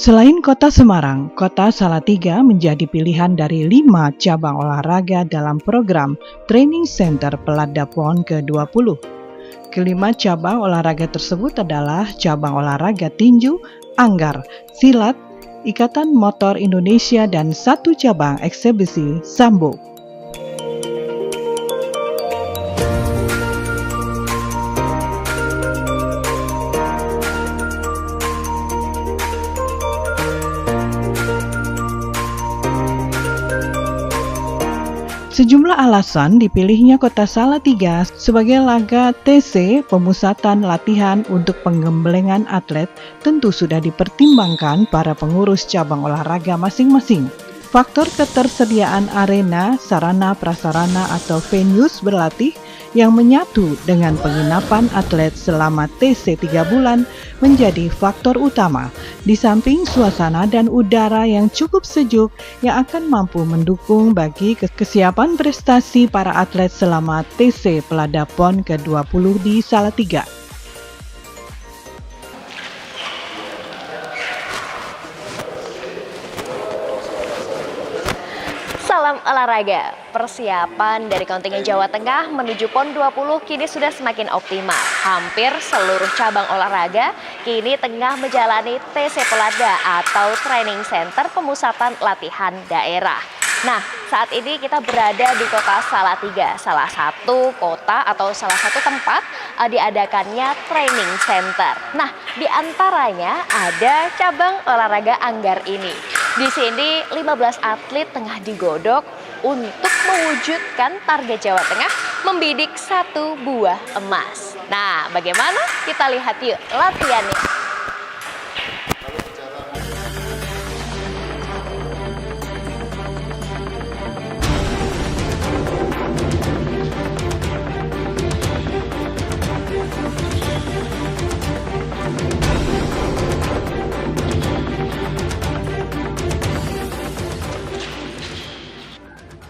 Selain Kota Semarang, Kota Salatiga menjadi pilihan dari 5 cabang olahraga dalam program Training Center Pelada PON ke-20. Kelima cabang olahraga tersebut adalah cabang olahraga tinju, anggar, silat, Ikatan Motor Indonesia, dan 1 cabang eksebisi sambo. Sejumlah alasan dipilihnya Kota Salatiga sebagai laga TC pemusatan latihan untuk penggembelengan atlet tentu sudah dipertimbangkan para pengurus cabang olahraga masing-masing. Faktor ketersediaan arena, sarana prasarana atau venues berlatih yang menyatu dengan penginapan atlet selama TC 3 bulan menjadi faktor utama, di samping suasana dan udara yang cukup sejuk yang akan mampu mendukung bagi kesiapan prestasi para atlet selama TC Pelada PON ke-20 di Salatiga. Salam olahraga, persiapan dari kontingen Jawa Tengah menuju PON 20 kini sudah semakin optimal. Hampir seluruh cabang olahraga kini tengah menjalani TC Pelada atau Training Center Pemusatan Latihan Daerah. Nah, saat ini kita berada di Kota Salatiga, salah satu kota atau salah satu tempat diadakannya training center. Nah, di antaranya ada cabang olahraga anggar ini. Di sini 15 atlet tengah digodok untuk mewujudkan target Jawa Tengah membidik 1 buah emas. Nah, bagaimana? Kita lihat yuk latihannya.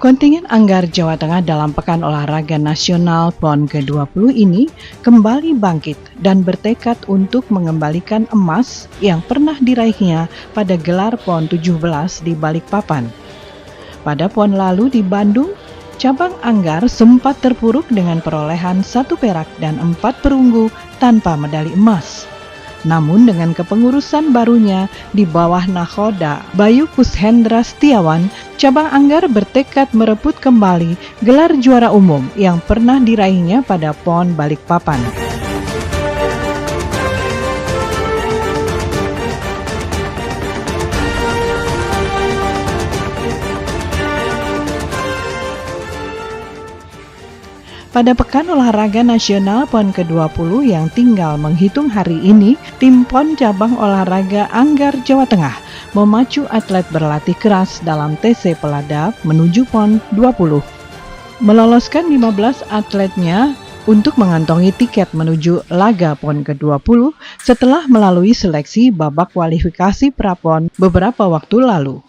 Kontingen Anggar Jawa Tengah dalam Pekan Olahraga Nasional PON ke-20 ini kembali bangkit dan bertekad untuk mengembalikan emas yang pernah diraihnya pada gelar PON 17 di Balikpapan. Pada PON lalu di Bandung, cabang Anggar sempat terpuruk dengan perolehan 1 perak dan 4 perunggu tanpa medali emas. Namun dengan kepengurusan barunya di bawah nahoda Bayu Kushendra Setiawan, cabang Anggar bertekad merebut kembali gelar juara umum yang pernah diraihnya pada PON Balikpapan. Pada Pekan Olahraga Nasional PON ke-20 yang tinggal menghitung hari ini, tim PON cabang olahraga Anggar Jawa Tengah memacu atlet berlatih keras dalam TC Pelada menuju PON 20. Meloloskan 15 atletnya untuk mengantongi tiket menuju laga PON ke-20 setelah melalui seleksi babak kualifikasi pra-PON beberapa waktu lalu.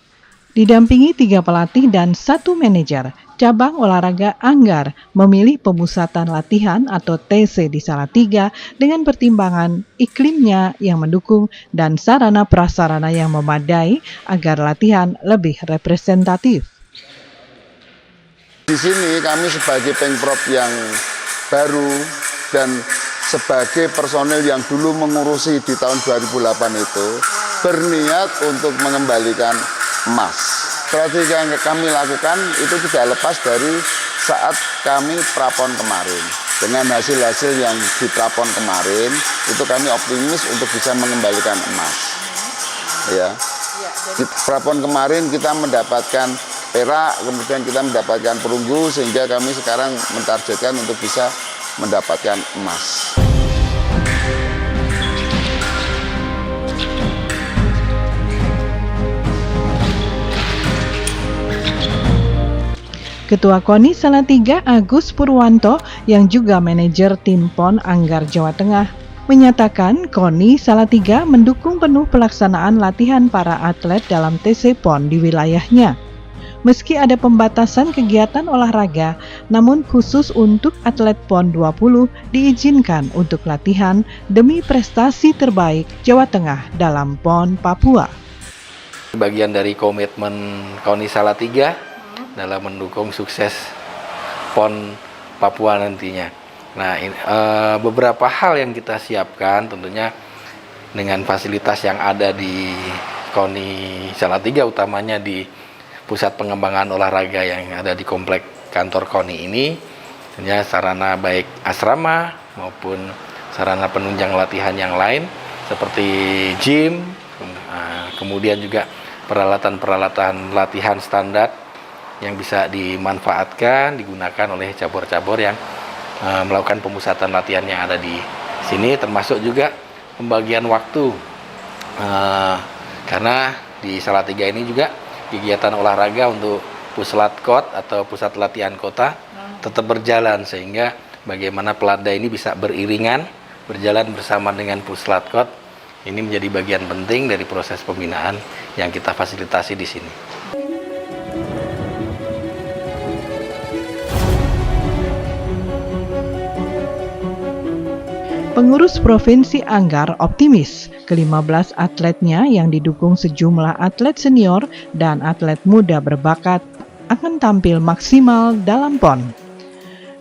Didampingi 3 pelatih dan 1 manajer, cabang olahraga Anggar memilih pemusatan latihan atau TC di Salatiga dengan pertimbangan iklimnya yang mendukung dan sarana prasarana yang memadai agar latihan lebih representatif. Di sini kami sebagai Pengprov yang baru dan sebagai personel yang dulu mengurusi di tahun 2008 itu berniat untuk mengembalikan emas. Strategi yang kami lakukan itu tidak lepas dari saat kami prapon kemarin. Dengan hasil-hasil yang di prapon kemarin, itu kami optimis untuk bisa mengembalikan emas. Ya. Di prapon kemarin kita mendapatkan perak, kemudian kita mendapatkan perunggu, sehingga kami sekarang mentargetkan untuk bisa mendapatkan emas. Ketua KONI Salatiga Agus Purwanto yang juga manajer tim PON Anggar Jawa Tengah menyatakan KONI Salatiga mendukung penuh pelaksanaan latihan para atlet dalam TC PON di wilayahnya. Meski ada pembatasan kegiatan olahraga, namun khusus untuk atlet PON 20 diizinkan untuk latihan demi prestasi terbaik Jawa Tengah dalam PON Papua. Bagian dari komitmen KONI Salatiga dalam mendukung sukses PON Papua nantinya. Nah, beberapa hal yang kita siapkan tentunya dengan fasilitas yang ada di KONI Salatiga, utamanya di pusat pengembangan olahraga yang ada di komplek kantor KONI ini, tentunya sarana baik asrama maupun sarana penunjang latihan yang lain seperti gym, kemudian juga peralatan-peralatan latihan standar yang bisa dimanfaatkan, digunakan oleh cabur-cabur yang melakukan pemusatan latihan yang ada di sini, termasuk juga pembagian waktu, karena di Salatiga ini juga kegiatan olahraga untuk Puslatkot atau pusat latihan kota tetap berjalan, sehingga bagaimana Pelada ini bisa beriringan berjalan bersama dengan Puslatkot ini menjadi bagian penting dari proses pembinaan yang kita fasilitasi di sini. Pengurus Provinsi Anggar optimis ke-15 atletnya yang didukung sejumlah atlet senior dan atlet muda berbakat akan tampil maksimal dalam PON.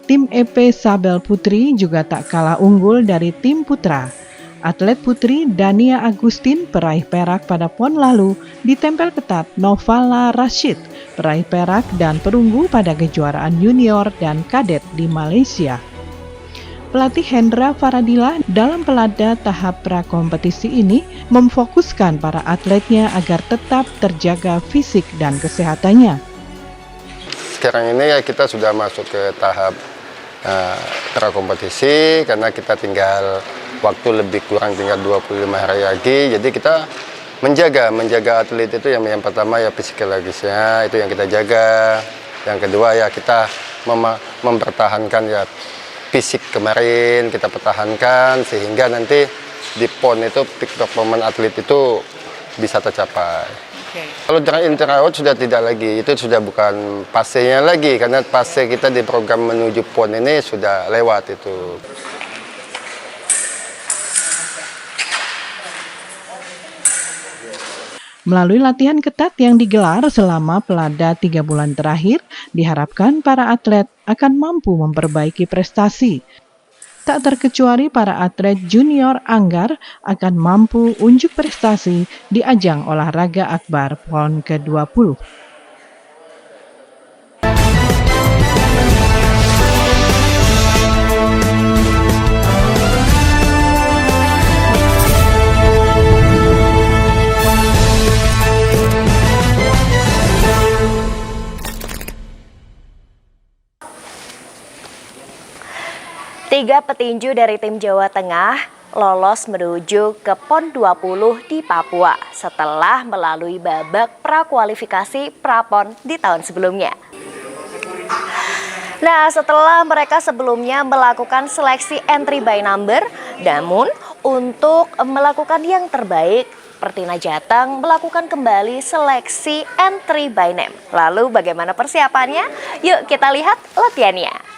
Tim EP Sabel Putri juga tak kalah unggul dari tim putra. Atlet putri Dania Agustin peraih perak pada PON lalu ditempel ketat Novala Rashid peraih perak dan perunggu pada kejuaraan junior dan kadet di Malaysia. Pelatih Hendra Faradila dalam Pelada tahap prakompetisi ini memfokuskan para atletnya agar tetap terjaga fisik dan kesehatannya. Sekarang ini kita sudah masuk ke tahap prakompetisi karena kita tinggal waktu lebih kurang tinggal 25 hari lagi. Jadi kita menjaga atlet itu yang pertama ya psikologisnya itu yang kita jaga. Yang kedua ya kita mempertahankan ya fisik kemarin kita pertahankan sehingga nanti di PON itu peak performance atlet itu bisa tercapai. Kalau inter-out sudah tidak lagi, itu sudah bukan pasenya lagi karena fase kita di program menuju PON ini sudah lewat itu. Melalui latihan ketat yang digelar selama Pelada 3 bulan terakhir, diharapkan para atlet akan mampu memperbaiki prestasi. Tak terkecuali para atlet junior Anggar akan mampu unjuk prestasi di ajang olahraga akbar PON ke-20. Tiga petinju dari tim Jawa Tengah lolos menuju ke PON 20 di Papua setelah melalui babak prakualifikasi Prapon di tahun sebelumnya. Nah, setelah mereka sebelumnya melakukan seleksi entry by number, namun untuk melakukan yang terbaik, Pertina Jateng melakukan kembali seleksi entry by name. Lalu bagaimana persiapannya? Yuk kita lihat latihannya.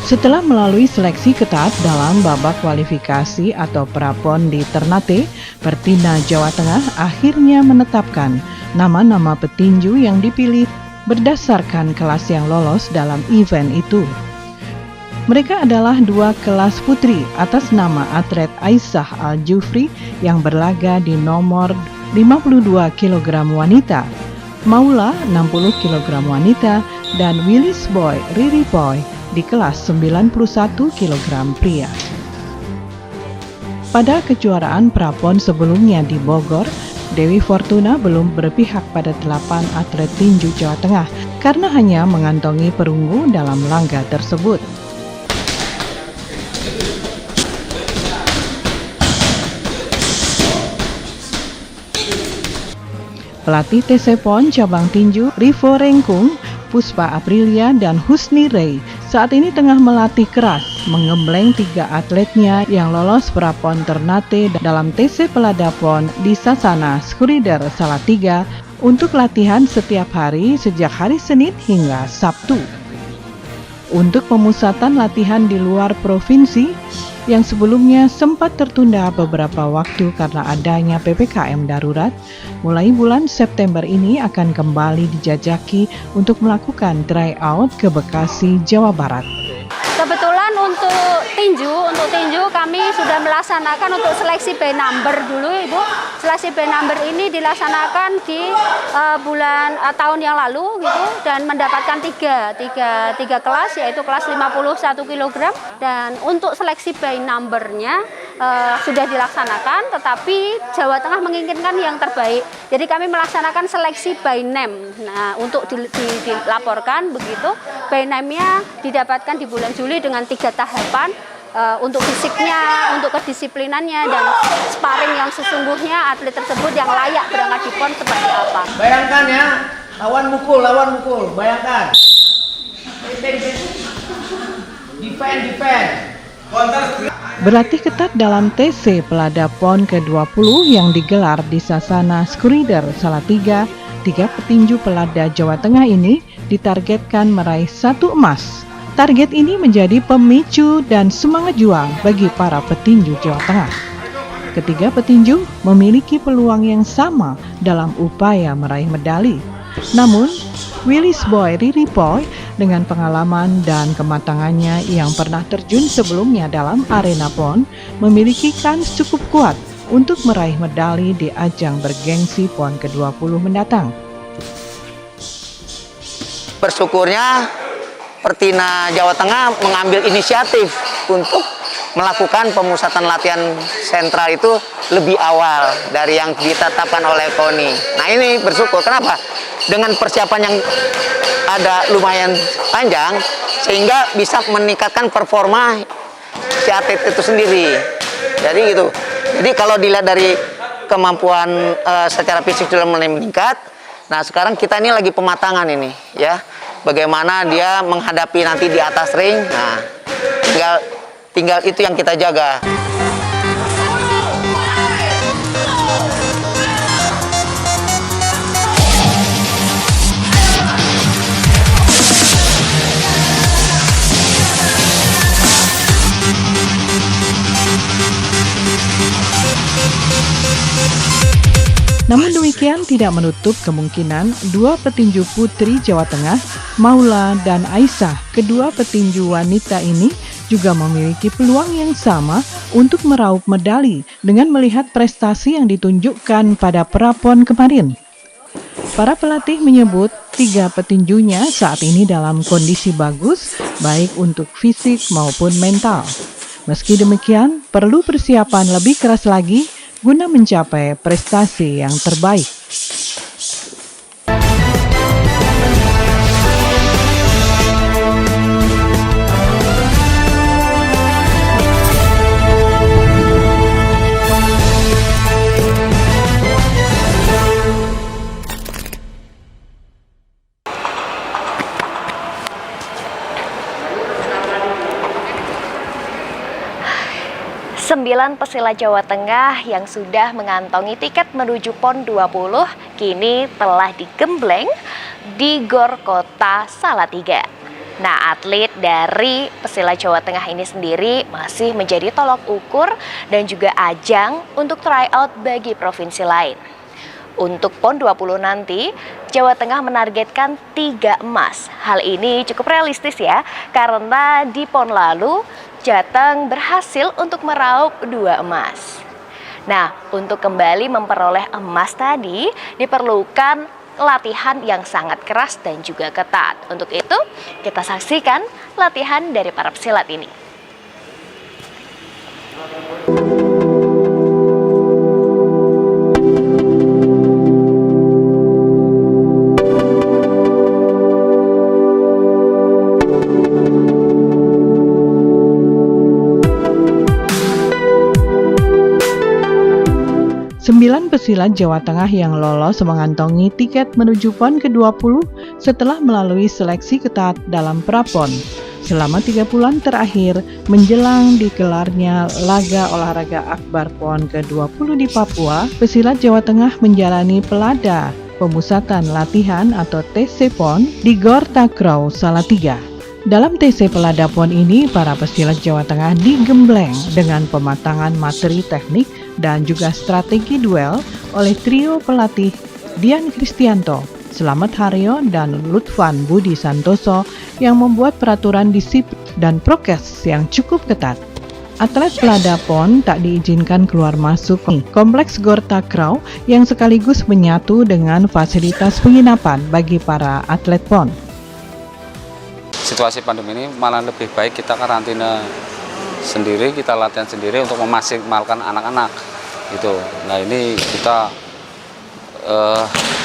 Setelah melalui seleksi ketat dalam babak kualifikasi atau Prapon di Ternate, Pertina Jawa Tengah akhirnya menetapkan nama-nama petinju yang dipilih berdasarkan kelas yang lolos dalam event itu. Mereka adalah 2 kelas putri atas nama atlet Aisyah Al-Jufri yang berlaga di nomor 52 kg wanita, Maula 60 kg wanita, dan Willis Boy Riri Boy di kelas 91 kg pria. Pada kejuaraan Prapon sebelumnya di Bogor, Dewi Fortuna belum berpihak pada 8 atlet tinju Jawa Tengah karena hanya mengantongi perunggu dalam laga tersebut. Pelatih TC PON cabang tinju Rivo Rengkung, Puspa Aprilia, dan Husni Rey saat ini tengah melatih keras mengembleng 3 atletnya yang lolos Prapon Ternate dalam TC Pelada PON di Sasana Skurider Salatiga untuk latihan setiap hari sejak hari Senin hingga Sabtu. Untuk pemusatan latihan di luar provinsi yang sebelumnya sempat tertunda beberapa waktu karena adanya PPKM darurat, mulai bulan September ini akan kembali dijajaki untuk melakukan tryout ke Bekasi, Jawa Barat. Kebetulan untuk tinju kami sudah melaksanakan untuk seleksi by number dulu, Ibu. Seleksi by number ini dilaksanakan di tahun yang lalu gitu, dan mendapatkan tiga kelas, yaitu kelas 51 kg, dan untuk seleksi by numbernya sudah dilaksanakan, tetapi Jawa Tengah menginginkan yang terbaik. Jadi kami melaksanakan seleksi by name. Nah, untuk dilaporkan begitu, by name-nya didapatkan di bulan Juli dengan 3 tahapan. Untuk fisiknya, untuk kedisiplinannya, dan sparring yang sesungguhnya atlet tersebut yang layak berangkat di PON seperti apa. Bayangkan ya, lawan mukul, bayangkan. Defend. Berlatih ketat dalam TC Pelada PON ke-20 yang digelar di Sasana Skurider Salatiga, 3 petinju pelada Jawa Tengah ini ditargetkan meraih 1 emas. Target ini menjadi pemicu dan semangat juang bagi para petinju Jawa Tengah. Ketiga petinju memiliki peluang yang sama dalam upaya meraih medali. Namun, Willis Boy Riripoy dengan pengalaman dan kematangannya yang pernah terjun sebelumnya dalam arena PON memiliki kans cukup kuat untuk meraih medali di ajang bergengsi PON ke-20 mendatang. Bersyukurnya Pertina Jawa Tengah mengambil inisiatif untuk melakukan pemusatan latihan sentral itu lebih awal dari yang ditetapkan oleh KONI. Nah, ini bersyukur. Kenapa? Dengan persiapan yang ada lumayan panjang, sehingga bisa meningkatkan performa si atlet itu sendiri. Jadi gitu. Jadi kalau dilihat dari kemampuan secara fisik sudah mulai meningkat, nah sekarang kita ini lagi pematangan ini, ya. Bagaimana dia menghadapi nanti di atas ring. Nah, tinggal itu yang kita jaga. 'Namun demikian tidak menutup kemungkinan 2 petinju putri Jawa Tengah, Maula dan Aisyah, kedua petinju wanita ini juga memiliki peluang yang sama untuk meraup medali dengan melihat prestasi yang ditunjukkan pada Prapon kemarin. Para pelatih menyebut 3 petinjunya saat ini dalam kondisi bagus, baik untuk fisik maupun mental. Meski demikian, perlu persiapan lebih keras lagi guna mencapai prestasi yang terbaik. Sembilan pesilat Jawa Tengah yang sudah mengantongi tiket menuju PON 20 kini telah digembleng di GOR Kota Salatiga. Nah, atlet dari pesilat Jawa Tengah ini sendiri masih menjadi tolok ukur dan juga ajang untuk tryout bagi provinsi lain. Untuk PON 20 nanti, Jawa Tengah menargetkan 3 emas. Hal ini cukup realistis ya, karena di PON lalu Jateng berhasil untuk meraup 2 emas. Nah, untuk kembali memperoleh emas tadi diperlukan latihan yang sangat keras dan juga ketat. Untuk itu, kita saksikan latihan dari para pesilat ini. Sembilan pesilat Jawa Tengah yang lolos mengantongi tiket menuju PON ke-20 setelah melalui seleksi ketat dalam Prapon. selama 3 bulan terakhir menjelang digelarnya laga olahraga akbar PON ke-20 di Papua, pesilat Jawa Tengah menjalani pelada pemusatan latihan atau TC PON di Gor Takraw, Salatiga. Dalam TC Pelada PON ini, para pesilat Jawa Tengah digembleng dengan pematangan materi teknik dan juga strategi duel oleh trio pelatih Dian Kristianto, Slamet Haryo, dan Lutfan Budi Santoso yang membuat peraturan disiplin dan prokes yang cukup ketat. Atlet Pelada PON tak diizinkan keluar masuk Kompleks Gor Takraw yang sekaligus menyatu dengan fasilitas penginapan bagi para atlet PON. Situasi pandemi ini malah lebih baik kita karantina sendiri, kita latihan sendiri untuk memaksimalkan anak-anak gitu. Nah ini kita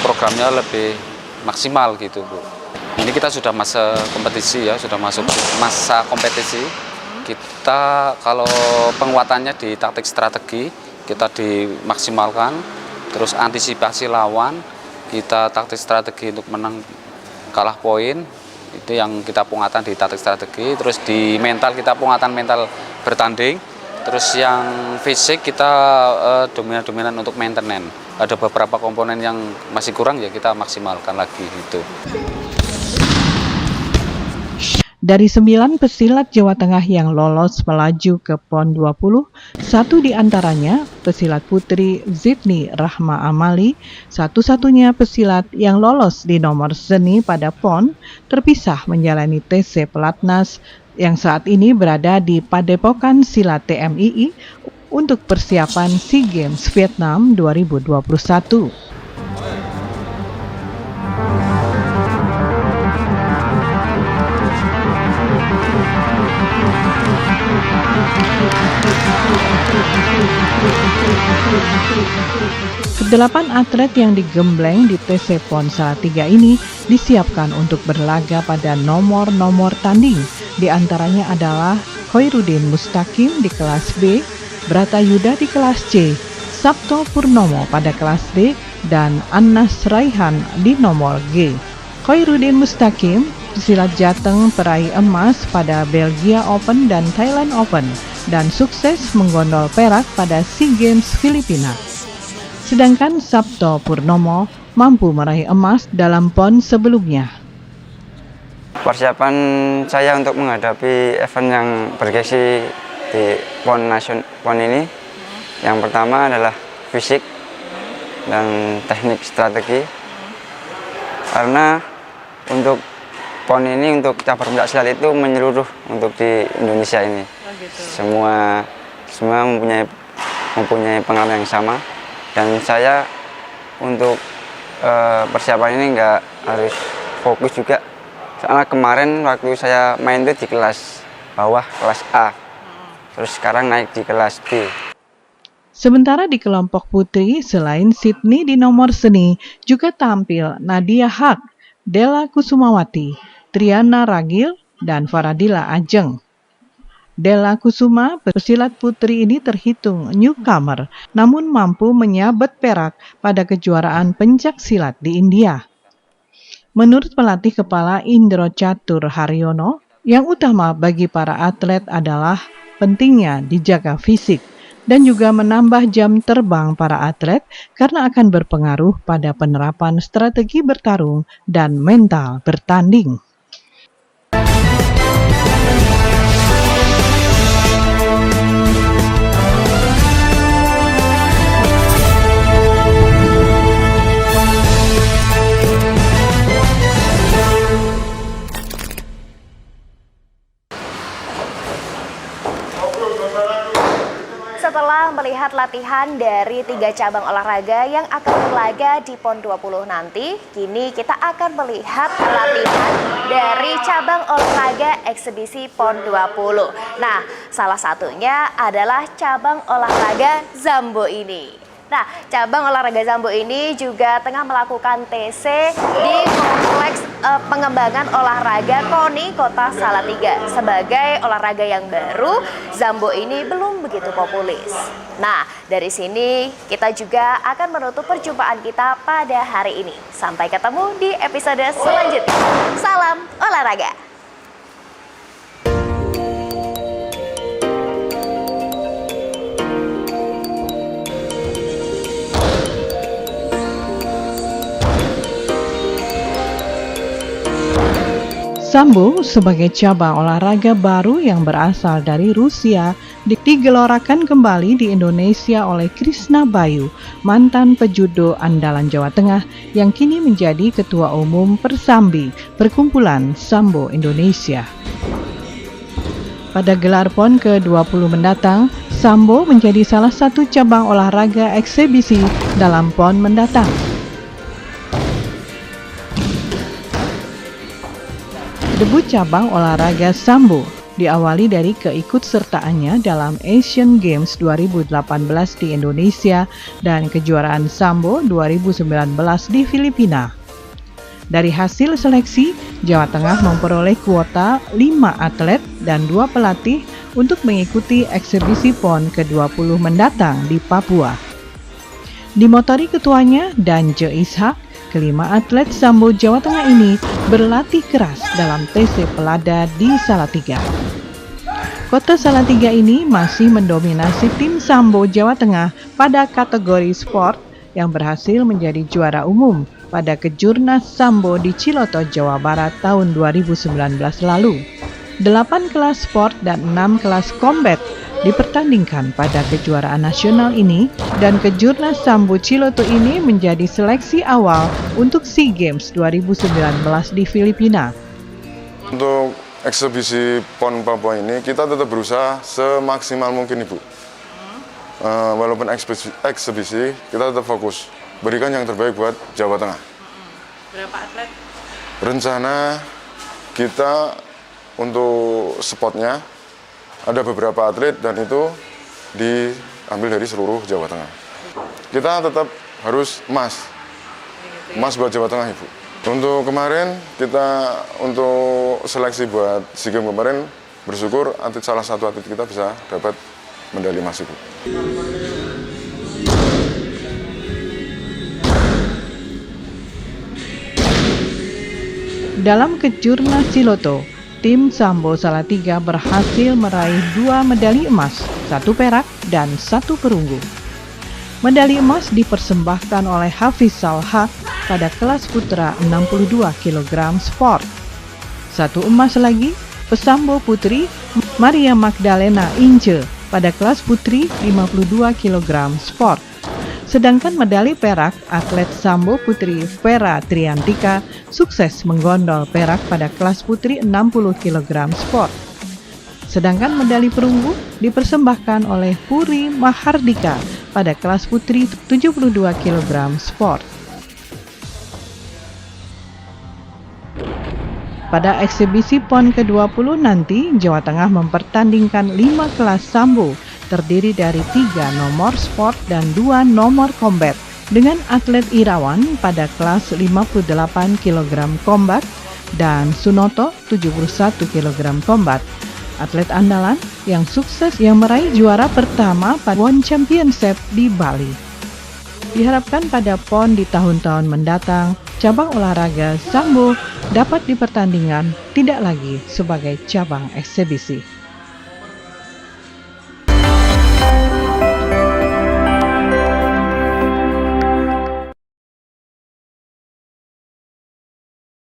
programnya lebih maksimal gitu Bu. Ini kita sudah masa kompetisi ya, sudah masuk masa kompetisi. Kita kalau penguatannya di taktik strategi kita dimaksimalkan, terus antisipasi lawan kita taktik strategi untuk menang kalah poin. Itu yang kita penguatan di taktik strategi, terus di mental kita penguatan mental bertanding, terus yang fisik kita dominan untuk maintenance. Ada beberapa komponen yang masih kurang ya kita maksimalkan lagi gitu. Dari 9 pesilat Jawa Tengah yang lolos melaju ke PON 20, 1 diantaranya pesilat putri Zidni Rahma Amali, satu-satunya pesilat yang lolos di nomor seni pada PON, terpisah menjalani TC Pelatnas yang saat ini berada di Padepokan Silat TMII untuk persiapan SEA Games Vietnam 2021. Kedelapan atlet yang digembleng di TC PON Salatiga ini disiapkan untuk berlaga pada nomor-nomor tanding. Di antaranya adalah Khairuddin Mustaqim di kelas B, Bratayuda di kelas C, Sabto Purnomo pada kelas D, dan Anas Raihan di nomor G. Khairuddin Mustaqim, pesilat Jateng peraih emas pada Belgia Open dan Thailand Open, dan sukses menggondol perak pada SEA Games Filipina. Sedangkan Sabto Purnomo mampu meraih emas dalam PON sebelumnya. Persiapan saya untuk menghadapi event yang bergengsi di PON ini, yang pertama adalah fisik dan teknik strategi. Karena untuk PON ini, untuk cabur pencaksilat itu menyeluruh untuk di Indonesia ini. Semua mempunyai pengalaman yang sama, dan saya untuk persiapan ini nggak harus fokus juga. Soalnya kemarin waktu saya main itu di kelas bawah, kelas A, terus sekarang naik di kelas B. Sementara di kelompok putri, selain Sydney di nomor seni, juga tampil Nadia Haq, Della Kusumawati, Triana Ragil, dan Faradila Ajeng. Della Kusuma, pesilat putri ini terhitung newcomer, namun mampu menyabet perak pada kejuaraan pencak silat di India. Menurut pelatih kepala Indro Catur Haryono, yang utama bagi para atlet adalah pentingnya dijaga fisik dan juga menambah jam terbang para atlet karena akan berpengaruh pada penerapan strategi bertarung dan mental bertanding. Setelah melihat latihan dari 3 cabang olahraga yang akan berlaga di PON 20 nanti, kini kita akan melihat latihan dari cabang olahraga eksebisi PON 20. Nah, salah satunya adalah cabang olahraga Zambo ini. Nah, cabang olahraga Zambo ini juga tengah melakukan TC di Kompleks Pengembangan Olahraga KONI Kota Salatiga. Sebagai olahraga yang baru, Zambo ini belum begitu populis. Nah, dari sini kita juga akan menutup perjumpaan kita pada hari ini. Sampai ketemu di episode selanjutnya. Salam olahraga! Sambo sebagai cabang olahraga baru yang berasal dari Rusia digelorakan kembali di Indonesia oleh Krisna Bayu, mantan pejudo andalan Jawa Tengah yang kini menjadi Ketua Umum Persambi, Perkumpulan Sambo Indonesia. Pada gelar PON ke-20 mendatang, Sambo menjadi salah satu cabang olahraga eksebisi dalam PON mendatang. Debut cabang olahraga Sambo diawali dari keikutsertaannya dalam Asian Games 2018 di Indonesia dan kejuaraan Sambo 2019 di Filipina. Dari hasil seleksi, Jawa Tengah memperoleh kuota 5 atlet dan 2 pelatih untuk mengikuti eksebisi PON ke-20 mendatang di Papua. Dimotori ketuanya Danje Ishak, kelima atlet Sambo Jawa Tengah ini berlatih keras dalam TC Pelada di Salatiga. Kota Salatiga ini masih mendominasi tim Sambo Jawa Tengah pada kategori sport yang berhasil menjadi juara umum pada Kejurnas Sambo di Ciloto, Jawa Barat tahun 2019 lalu. 8 kelas sport dan 6 kelas combat dipertandingkan pada kejuaraan nasional ini, dan Kejurnas Sambo Ciloto ini menjadi seleksi awal untuk SEA Games 2019 di Filipina. Untuk eksebisi PON Papua ini kita tetap berusaha semaksimal mungkin, Ibu. Walaupun eksebisi kita tetap fokus berikan yang terbaik buat Jawa Tengah. Berapa atlet? Rencana kita untuk spotnya ada beberapa atlet dan itu diambil dari seluruh Jawa Tengah. Kita tetap harus emas buat Jawa Tengah, Ibu. Untuk kemarin kita untuk seleksi buat SEA Games kemarin bersyukur salah satu atlet kita bisa dapat medali emas, Ibu. Dalam Kejurnas Ciloto, tim Sambo Salatiga berhasil meraih 2 medali emas, 1 perak dan 1 perunggu. Medali emas dipersembahkan oleh Hafiz Salha pada kelas putra 62 kg sport. 1 emas lagi pesambo putri Maria Magdalena Ince pada kelas putri 52 kg sport. Sedangkan medali perak atlet Sambo putri Vera Triantika sukses menggondol perak pada kelas putri 60 kg sport. Sedangkan medali perunggu dipersembahkan oleh Puri Mahardika pada kelas putri 72 kg sport. Pada eksebisi PON ke-20 nanti, Jawa Tengah mempertandingkan 5 kelas Sambo, terdiri dari 3 nomor sport dan 2 nomor combat, dengan atlet Irawan pada kelas 58 kg combat dan Sunoto 71 kg combat. Atlet andalan yang sukses yang meraih juara pertama pada One Championship di Bali. Diharapkan pada PON di tahun-tahun mendatang, cabang olahraga Sambo dapat dipertandingkan tidak lagi sebagai cabang eksebisi.